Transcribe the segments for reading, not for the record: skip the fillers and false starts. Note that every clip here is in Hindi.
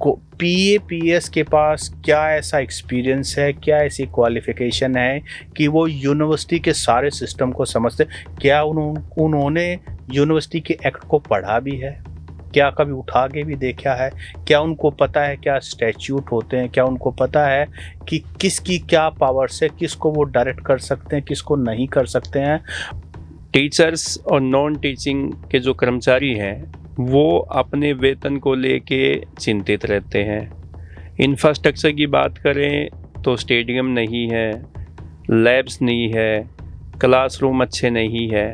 को पीए पीएस के पास क्या ऐसा एक्सपीरियंस है, क्या ऐसी क्वालिफिकेशन है कि वो यूनिवर्सिटी के सारे सिस्टम को समझते? क्या उन्होंने यूनिवर्सिटी के एक्ट को पढ़ा भी है? क्या कभी उठा के भी देखा है? क्या उनको पता है क्या स्टैट्यूट होते हैं? क्या उनको पता है कि किसकी क्या पावर्स है, किसको वो डायरेक्ट कर सकते हैं, किसको नहीं कर सकते हैं? टीचर्स और नॉन टीचिंग के जो कर्मचारी हैं वो अपने वेतन को लेके चिंतित रहते हैं। इंफ्रास्ट्रक्चर की बात करें तो स्टेडियम नहीं है, लैब्स नहीं है, क्लासरूम अच्छे नहीं है।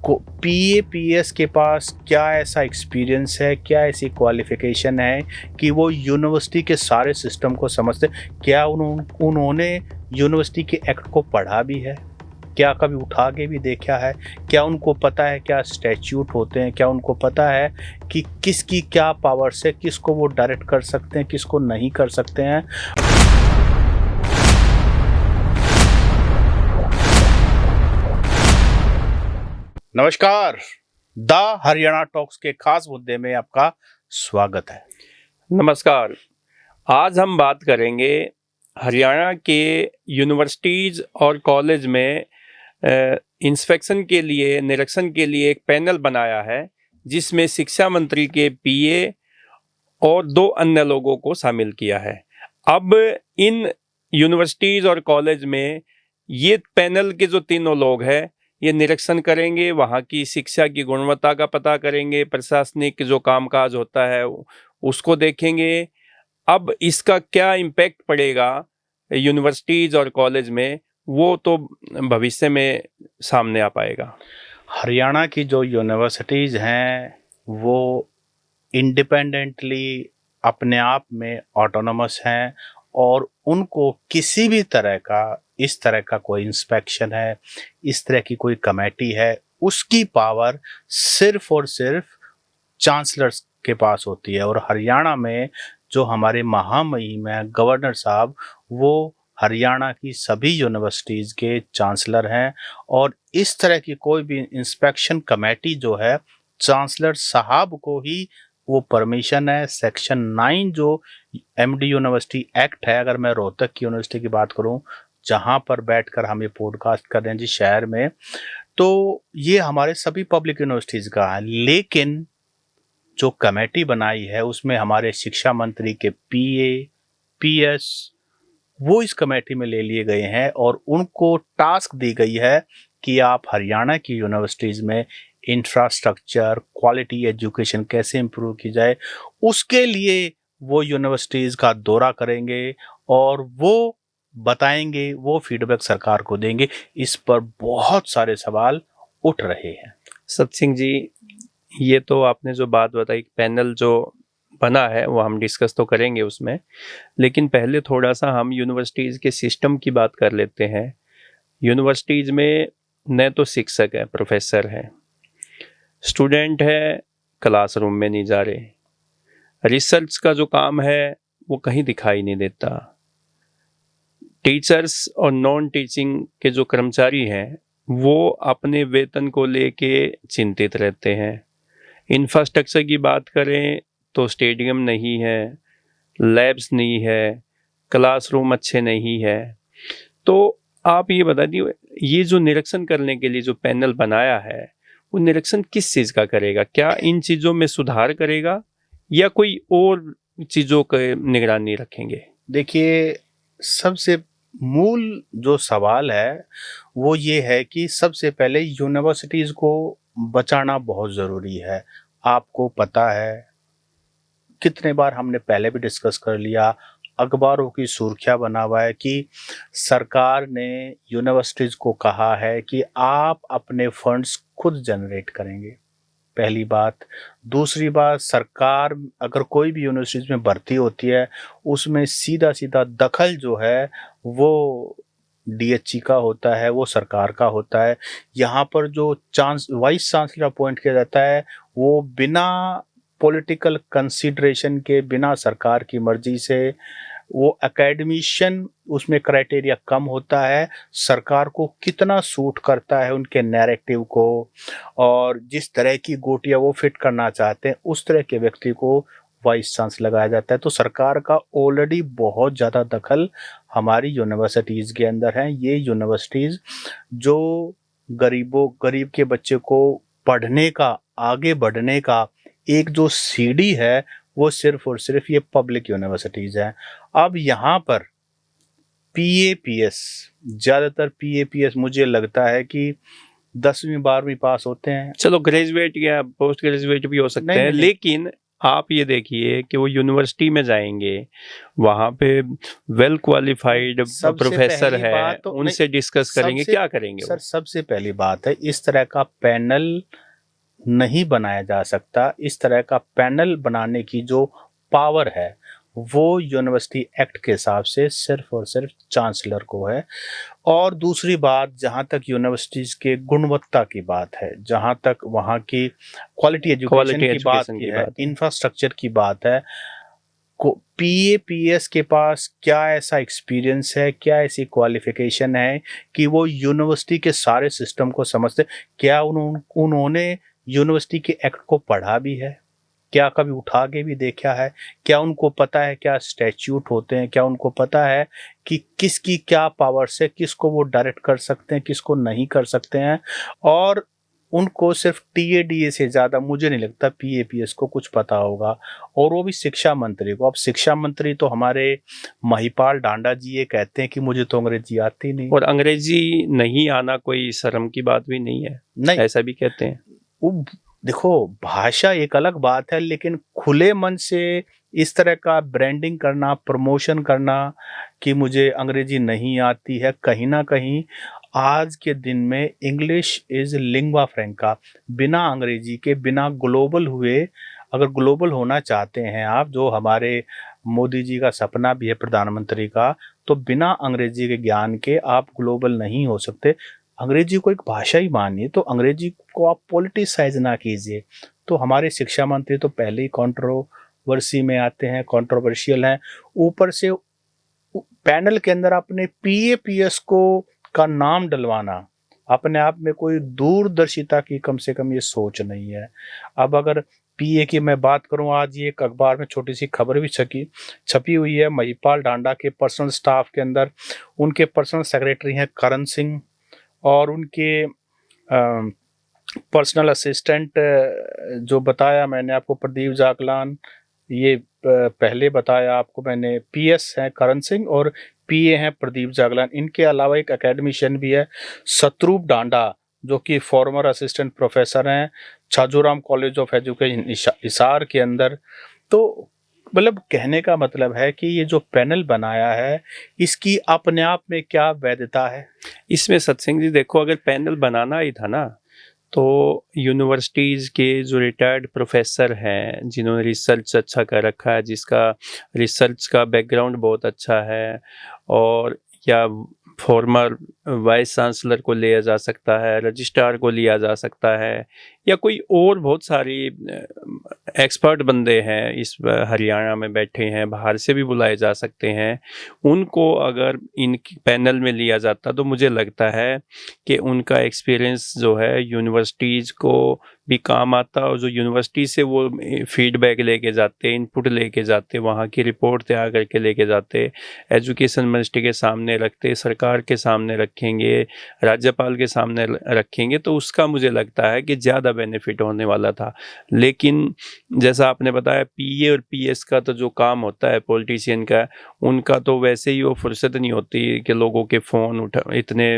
पीए पीएस के पास क्या ऐसा एक्सपीरियंस है, क्या ऐसी क्वालिफिकेशन है कि वो यूनिवर्सिटी के सारे सिस्टम को समझते? क्या उन्होंने यूनिवर्सिटी के एक्ट को पढ़ा भी है? क्या कभी उठा के भी देखा है? क्या उनको पता है क्या स्टैट्यूट होते हैं? क्या उनको पता है कि किसकी क्या पावर्स है, किसको वो डायरेक्ट कर सकते हैं, किसको नहीं कर सकते हैं? नमस्कार, द हरियाणा टॉक्स के खास मुद्दे में आपका स्वागत है। नमस्कार। आज हम बात करेंगे हरियाणा के यूनिवर्सिटीज़ और कॉलेज में इंस्पेक्शन के लिए, निरीक्षण के लिए एक पैनल बनाया है जिसमें शिक्षा मंत्री के पीए और 2 अन्य लोगों को शामिल किया है। अब इन यूनिवर्सिटीज़ और कॉलेज में ये पैनल के जो तीनों लोग हैं ये निरीक्षण करेंगे, वहाँ की शिक्षा की गुणवत्ता का पता करेंगे, प्रशासनिक जो कामकाज होता है उसको देखेंगे। अब इसका क्या इम्पैक्ट पड़ेगा यूनिवर्सिटीज़ और कॉलेज में, वो तो भविष्य में सामने आ पाएगा। हरियाणा की जो यूनिवर्सिटीज़ हैं वो इंडिपेंडेंटली अपने आप में ऑटोनोमस हैं और उनको किसी भी तरह का, इस तरह का कोई इंस्पेक्शन है, इस तरह की कोई कमेटी है, उसकी पावर सिर्फ और सिर्फ चांसलर्स के पास होती है। और हरियाणा में जो हमारे महामहिम हैं गवर्नर साहब, वो हरियाणा की सभी यूनिवर्सिटीज़ के चांसलर हैं और इस तरह की कोई भी इंस्पेक्शन कमेटी जो है चांसलर साहब को ही वो परमिशन है। सेक्शन 9 जो एमडी यूनिवर्सिटी एक्ट है, अगर मैं रोहतक की यूनिवर्सिटी की बात करूं जहां पर बैठकर हम ये पॉडकास्ट कर रहे हैं जिस शहर में, तो ये हमारे सभी पब्लिक यूनिवर्सिटीज़ का है। लेकिन जो कमेटी बनाई है उसमें हमारे शिक्षा मंत्री के पीए पीएस वो इस कमेटी में ले लिए गए हैं और उनको टास्क दी गई है कि आप हरियाणा की यूनिवर्सिटीज़ में इंफ्रास्ट्रक्चर, क्वालिटी एजुकेशन कैसे इम्प्रूव की जाए, उसके लिए वो यूनिवर्सिटीज़ का दौरा करेंगे और वो बताएंगे, वो फीडबैक सरकार को देंगे। इस पर बहुत सारे सवाल उठ रहे हैं। सत सिंह जी, ये तो आपने जो बात बताई, पैनल जो बना है वो हम डिस्कस तो करेंगे उसमें, लेकिन पहले थोड़ा सा हम यूनिवर्सिटीज़ के सिस्टम की बात कर लेते हैं। यूनिवर्सिटीज़ में न तो शिक्षक है, प्रोफेसर है, स्टूडेंट है, क्लासरूम में नहीं जा रहे, रिसर्च का जो काम है वो कहीं दिखाई नहीं देता, टीचर्स और नॉन टीचिंग के जो कर्मचारी हैं वो अपने वेतन को लेके चिंतित रहते हैं। इंफ्रास्ट्रक्चर की बात करें तो स्टेडियम नहीं है, लैब्स नहीं है, क्लासरूम अच्छे नहीं है। तो आप ये बता दिए, ये जो निरीक्षण करने के लिए जो पैनल बनाया है वो निरीक्षण किस चीज़ का करेगा? क्या इन चीज़ों में सुधार करेगा या कोई और चीज़ों की निगरानी रखेंगे? देखिए, सबसे मूल जो सवाल है वो ये है कि सबसे पहले यूनिवर्सिटीज़ को बचाना बहुत ज़रूरी है। आपको पता है, कितने बार हमने पहले भी डिस्कस कर लिया, अखबारों की सुर्खियाँ बना हुआ है कि सरकार ने यूनिवर्सिटीज़ को कहा है कि आप अपने फंड्स खुद जनरेट करेंगे, पहली बात। दूसरी बात, सरकार अगर कोई भी यूनिवर्सिटीज़ में भर्ती होती है उसमें सीधा सीधा दखल जो है वो डीएचई का होता है, वो सरकार का होता है। यहाँ पर जो वाइस चांसलर अपॉइंट किया जाता है वो बिना पॉलिटिकल कंसीडरेशन के, बिना सरकार की मर्जी से, वो एकेडमिशियन, उसमें क्राइटेरिया कम होता है, सरकार को कितना सूट करता है उनके नैरेटिव को और जिस तरह की गोटियां वो फिट करना चाहते हैं उस तरह के व्यक्ति को वाइस चांस लगाया जाता है। तो सरकार का ऑलरेडी बहुत ज़्यादा दखल हमारी यूनिवर्सिटीज़ के अंदर है। ये यूनिवर्सिटीज़ जो गरीब के बच्चे को पढ़ने का, आगे बढ़ने का एक जो सीढ़ी है, वो सिर्फ और सिर्फ ये पब्लिक यूनिवर्सिटीज़ हैं। अब यहाँ पर पीएपीएस, ज़्यादातर पीएपीएस मुझे लगता है कि 10वीं 12वीं पास होते हैं। चलो ग्रेजुएट या पोस्ट ग्रेजुएट भी हो सकते नहीं, हैं, नहीं। लेकिन आप ये देखिए कि वो यूनिवर्सिटी में जाएंगे, वहां पे वेल क्वालिफाइड सबसे प्रोफेसर पहली है, बात तो उनसे डिस्कस करेंगे, सबसे क्या करेंगे सर वो? सबसे पहली बात है, इस तरह का पैनल नहीं बनाया जा सकता। इस तरह का पैनल बनाने की जो पावर है वो यूनिवर्सिटी एक्ट के हिसाब से सिर्फ और सिर्फ चांसलर को है। और दूसरी बात, जहाँ तक यूनिवर्सिटीज़ के गुणवत्ता की बात है, जहाँ तक वहाँ की क्वालिटी एजुकेशन की बात एजुकेशन की की है, बात है। इंफ्रास्ट्रक्चर की बात है, पीएपीएस के पास क्या ऐसा एक्सपीरियंस है, क्या ऐसी क्वालिफिकेशन है कि वो यूनिवर्सिटी के सारे सिस्टम को समझते? क्या उन्होंने यूनिवर्सिटी के एक्ट को पढ़ा भी है? क्या कभी उठा के भी देखा है? क्या उनको पता है क्या स्टैट्यूट होते हैं? क्या उनको पता है कि किसकी क्या पावर्स है, किसको वो डायरेक्ट कर सकते हैं, किसको नहीं कर सकते हैं? और उनको सिर्फ टीएडीए से ज़्यादा मुझे नहीं लगता पीएपीएस को कुछ पता होगा, और वो भी शिक्षा मंत्री को। अब शिक्षा मंत्री तो हमारे महिपाल डांडा जी ये कहते हैं कि मुझे तो अंग्रेजी आती नहीं। और अंग्रेजी नहीं आना कोई शर्म की बात भी नहीं है, नहीं, ऐसा भी कहते हैं। वो देखो, भाषा एक अलग बात है, लेकिन खुले मन से इस तरह का ब्रांडिंग करना, प्रमोशन करना कि मुझे अंग्रेजी नहीं आती है, कहीं ना कहीं आज के दिन में इंग्लिश इज लिंग्वा फ्रैंका। बिना अंग्रेजी के, बिना ग्लोबल हुए, अगर ग्लोबल होना चाहते हैं आप, जो हमारे मोदी जी का सपना भी है प्रधानमंत्री का, तो बिना अंग्रेजी के ज्ञान के आप ग्लोबल नहीं हो सकते। अंग्रेजी को एक भाषा ही मानिए, तो अंग्रेजी को आप पॉलिटिसाइज ना कीजिए। तो हमारे शिक्षा मंत्री तो पहले ही कंट्रोवर्सी में आते हैं, कंट्रोवर्शियल हैं। ऊपर से पैनल के अंदर अपने पीएपीएस को का नाम डलवाना अपने आप में कोई दूरदर्शिता की कम से कम ये सोच नहीं है। अब अगर पीए की मैं बात करूं, आज ये एक अखबार में छोटी सी खबर भी छपी हुई है। महिपाल डांडा के पर्सनल स्टाफ के अंदर उनके पर्सनल सेक्रेटरी हैं करण सिंह, और उनके पर्सनल असिस्टेंट जो बताया मैंने आपको प्रदीप जागलान, ये पहले बताया आपको मैंने, पीएस हैं करण सिंह और पीए हैं प्रदीप जागलान। इनके अलावा एक एकेडमिशियन भी है शत्रुप डांडा, जो कि फॉर्मर असिस्टेंट प्रोफेसर हैं Chhajuram college of education Hisar के अंदर। तो मतलब कहने का मतलब है कि ये जो पैनल बनाया है, इसकी अपने आप में क्या वैधता है? इसमें सत्संग जी देखो, अगर पैनल बनाना ही था ना, तो यूनिवर्सिटीज़ के जो रिटायर्ड प्रोफेसर हैं, जिन्होंने रिसर्च अच्छा कर रखा है, जिसका रिसर्च का बैकग्राउंड बहुत अच्छा है, और या फॉर्मर वाइस चांसलर को लिया जा सकता है, रजिस्ट्रार को लिया जा सकता है, या कोई और बहुत सारी एक्सपर्ट बंदे हैं इस हरियाणा में बैठे हैं, बाहर से भी बुलाए जा सकते हैं। उनको अगर इन पैनल में लिया जाता तो मुझे लगता है कि उनका एक्सपीरियंस जो है यूनिवर्सिटीज़ को भी काम आता, और जो यूनिवर्सिटी से वो फीडबैक लेके जाते, इनपुट लेके जाते, वहाँ की रिपोर्ट तैयार करके लेके जाते, एजुकेशन मिनिस्ट्री के सामने रखते, सरकार के सामने रखेंगे, राज्यपाल के सामने रखेंगे, तो उसका मुझे लगता है कि ज़्यादा बेनिफिट होने वाला था। लेकिन जैसा आपने बताया, पीए और पीएस का तो जो काम होता है पॉलिटिशियन का, उनका तो वैसे ही वो फुर्सत नहीं होती कि लोगों के फ़ोन उठा, इतने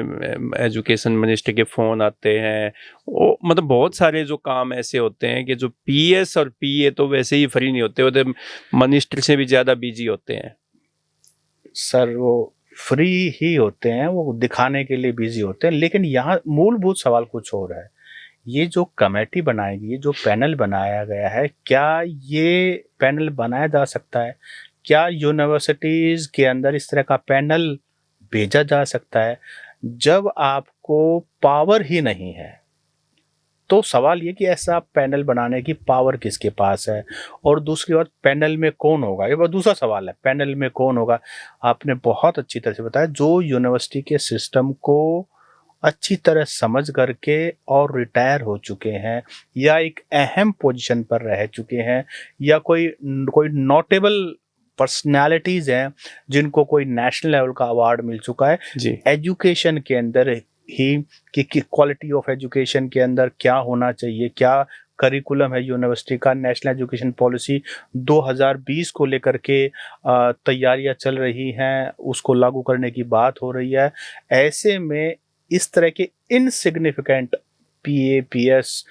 एजुकेशन मिनिस्टर के फ़ोन आते हैं, वो मतलब बहुत सारे जो काम ऐसे होते हैं कि जो पीएस और पीए तो वैसे ही फ्री नहीं होते, वो तो मिनिस्टर से भी ज़्यादा बिजी होते हैं। सर वो फ्री ही होते हैं, वो दिखाने के लिए बिजी होते हैं, लेकिन यहाँ मूलभूत सवाल कुछ और है। ये जो कमेटी बनाएगी, जो पैनल बनाया गया है, क्या ये पैनल बनाया जा सकता है? क्या यूनिवर्सिटीज के अंदर इस तरह का पैनल भेजा जा सकता है? जब आपको पावर ही नहीं है, तो सवाल ये कि ऐसा पैनल बनाने की पावर किसके पास है? और दूसरी बात, पैनल में कौन होगा? ये बहुत दूसरा सवाल है, पैनल में कौन होगा? आपने बहुत अच्छी तरह से बताया, जो यूनिवर्सिटी के सिस्टम को अच्छी तरह समझ करके और रिटायर हो चुके हैं या एक अहम पोजीशन पर रह चुके हैं या कोई कोई नोटेबल पर्सनालिटीज हैं जिनको कोई नेशनल लेवल का अवार्ड मिल चुका है जी एजुकेशन के अंदर ही कि क्वालिटी ऑफ एजुकेशन के अंदर क्या होना चाहिए, क्या करिकुलम है यूनिवर्सिटी का, नेशनल एजुकेशन पॉलिसी 2020 को लेकर के तैयारियां चल रही हैं, उसको लागू करने की बात हो रही है। ऐसे में इस तरह के इनसिग्निफिकेंट पीए पीएस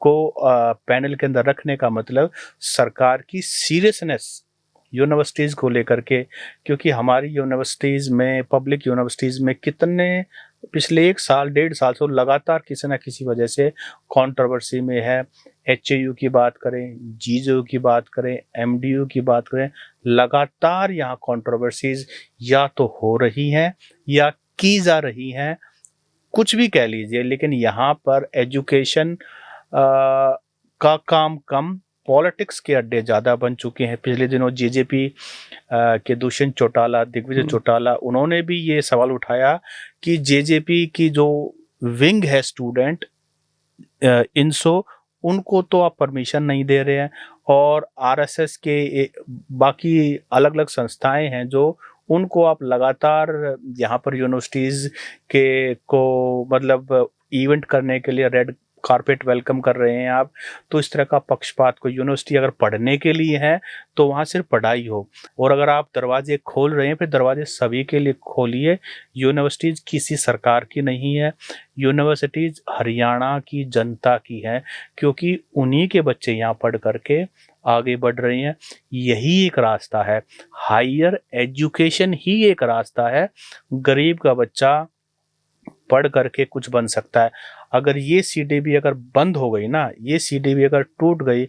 को पैनल के अंदर रखने का मतलब सरकार की सीरियसनेस यूनिवर्सिटीज़ को लेकर के, क्योंकि हमारी यूनिवर्सिटीज़ में, पब्लिक यूनिवर्सिटीज़ में कितने पिछले 1 साल 1.5 साल से लगातार किसी न किसी वजह से कंट्रोवर्सी में है। एचएयू की बात करें, जीजेयू की बात करें, एमडीयू की बात करें, लगातार यहाँ कंट्रोवर्सीज या तो हो रही हैं या की जा रही हैं, कुछ भी कह लीजिए, लेकिन यहाँ पर एजुकेशन का काम कम, पॉलिटिक्स के अड्डे ज़्यादा बन चुके हैं। पिछले दिनों जेजेपी के दुष्यंत चौटाला, दिग्विजय चौटाला, उन्होंने भी ये सवाल उठाया कि जेजेपी की जो विंग है स्टूडेंट इनसो, उनको तो आप परमिशन नहीं दे रहे हैं, और आरएसएस के बाकी अलग अलग संस्थाएं हैं जो उनको आप लगातार यहाँ पर यूनिवर्सिटीज़ के को मतलब इवेंट करने के लिए रेड कारपेट वेलकम कर रहे हैं आप। तो इस तरह का पक्षपात, को यूनिवर्सिटी अगर पढ़ने के लिए है तो वहाँ सिर्फ पढ़ाई हो, और अगर आप दरवाजे खोल रहे हैं फिर दरवाजे सभी के लिए खोलिए। यूनिवर्सिटीज़ किसी सरकार की नहीं है, यूनिवर्सिटीज़ हरियाणा की जनता की है, क्योंकि उन्हीं के बच्चे यहाँ पढ़ करके आगे बढ़ रहे हैं। यही एक रास्ता है, हायर एजुकेशन ही एक रास्ता है। गरीब का बच्चा पढ़ करके कुछ बन सकता है। अगर ये सीडीबी अगर बंद हो गई ना, ये सीडीबी अगर टूट गई,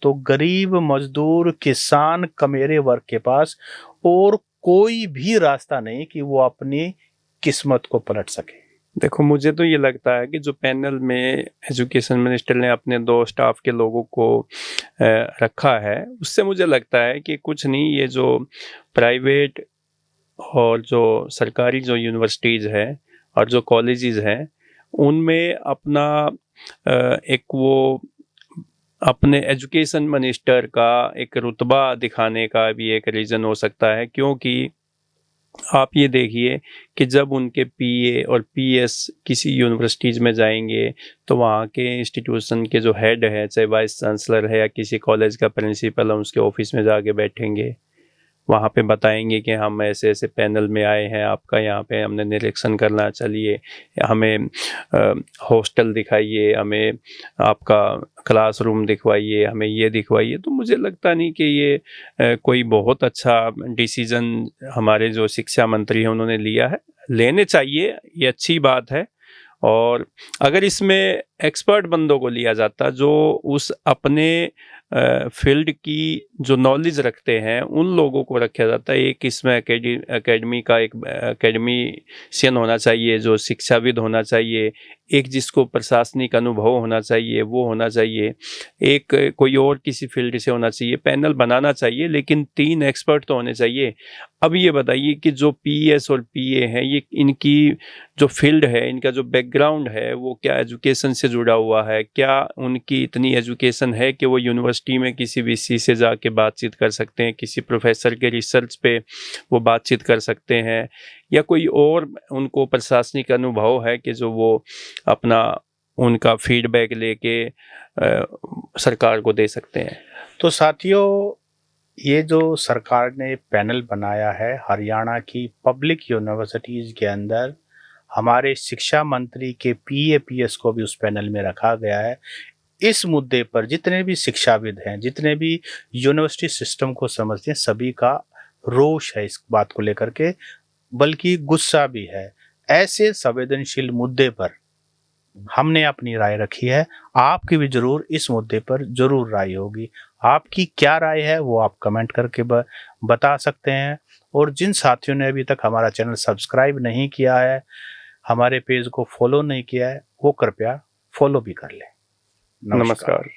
तो गरीब मजदूर किसान कमेरे वर्ग के पास और कोई भी रास्ता नहीं कि वो अपनी किस्मत को पलट सके। देखो, मुझे तो ये लगता है कि जो पैनल में एजुकेशन मिनिस्टर ने अपने 2 स्टाफ के लोगों को रखा है, उससे मुझे लगता है कि कुछ नहीं, ये जो प्राइवेट और जो सरकारी जो यूनिवर्सिटीज़ हैं और जो कॉलेजेस हैं, उनमें अपना एक वो अपने एजुकेशन मिनिस्टर का एक रुतबा दिखाने का भी एक रीज़न हो सकता है। क्योंकि आप ये देखिए कि जब उनके पीए और पीएस किसी यूनिवर्सिटीज़ में जाएंगे तो वहाँ के इंस्टीट्यूशन के जो हेड है, चाहे वाइस चांसलर है या किसी कॉलेज का प्रिंसिपल है, उसके ऑफिस में जाके बैठेंगे, वहाँ पे बताएंगे कि हम ऐसे ऐसे पैनल में आए हैं, आपका यहाँ पे हमने निरीक्षण करना, चलिए हमें हॉस्टल दिखाइए, हमें आपका क्लासरूम दिखवाइए, हमें ये दिखवाइए। तो मुझे लगता नहीं कि ये कोई बहुत अच्छा डिसीजन हमारे जो शिक्षा मंत्री हैं उन्होंने लिया है। लेने चाहिए, ये अच्छी बात है। और अगर इसमें एक्सपर्ट बंदों को लिया जाता जो उस अपने फील्ड की जो नॉलेज रखते हैं, उन लोगों को रखा जाता है। एक इसमें एकेडमी का एक एकेडमिशियन होना चाहिए, जो शिक्षाविद होना चाहिए, एक जिसको प्रशासनिक अनुभव होना चाहिए वो होना चाहिए, एक कोई और किसी फील्ड से होना चाहिए। पैनल बनाना चाहिए, लेकिन 3 एक्सपर्ट तो होने चाहिए। अब ये बताइए कि जो पीएस और पीए हैं, ये इनकी जो फील्ड है, इनका जो बैकग्राउंड है, वो क्या एजुकेशन से जुड़ा हुआ है? क्या उनकी इतनी एजुकेशन है कि वो यूनिवर्सिटी में किसी वीसी से जाके बातचीत कर सकते हैं, किसी प्रोफेसर के रिसर्च पे वो बातचीत कर सकते हैं, या कोई और उनको प्रशासनिक अनुभव है कि जो वो अपना उनका फीडबैक लेके सरकार को दे सकते हैं? तो साथियों, ये जो सरकार ने पैनल बनाया है हरियाणा की पब्लिक यूनिवर्सिटीज़ के अंदर, हमारे शिक्षा मंत्री के पीएपीएस को भी उस पैनल में रखा गया है। इस मुद्दे पर जितने भी शिक्षाविद हैं, जितने भी यूनिवर्सिटी सिस्टम को समझते हैं, सभी का रोष है इस बात को लेकर के, बल्कि गुस्सा भी है। ऐसे संवेदनशील मुद्दे पर हमने अपनी राय रखी है, आपकी भी जरूर इस मुद्दे पर जरूर राय होगी। आपकी क्या राय है वो आप कमेंट करके बता सकते हैं। और जिन साथियों ने अभी तक हमारा चैनल सब्सक्राइब नहीं किया है, हमारे पेज को फॉलो नहीं किया है, वो कृपया फॉलो भी कर लें। नमस्कार।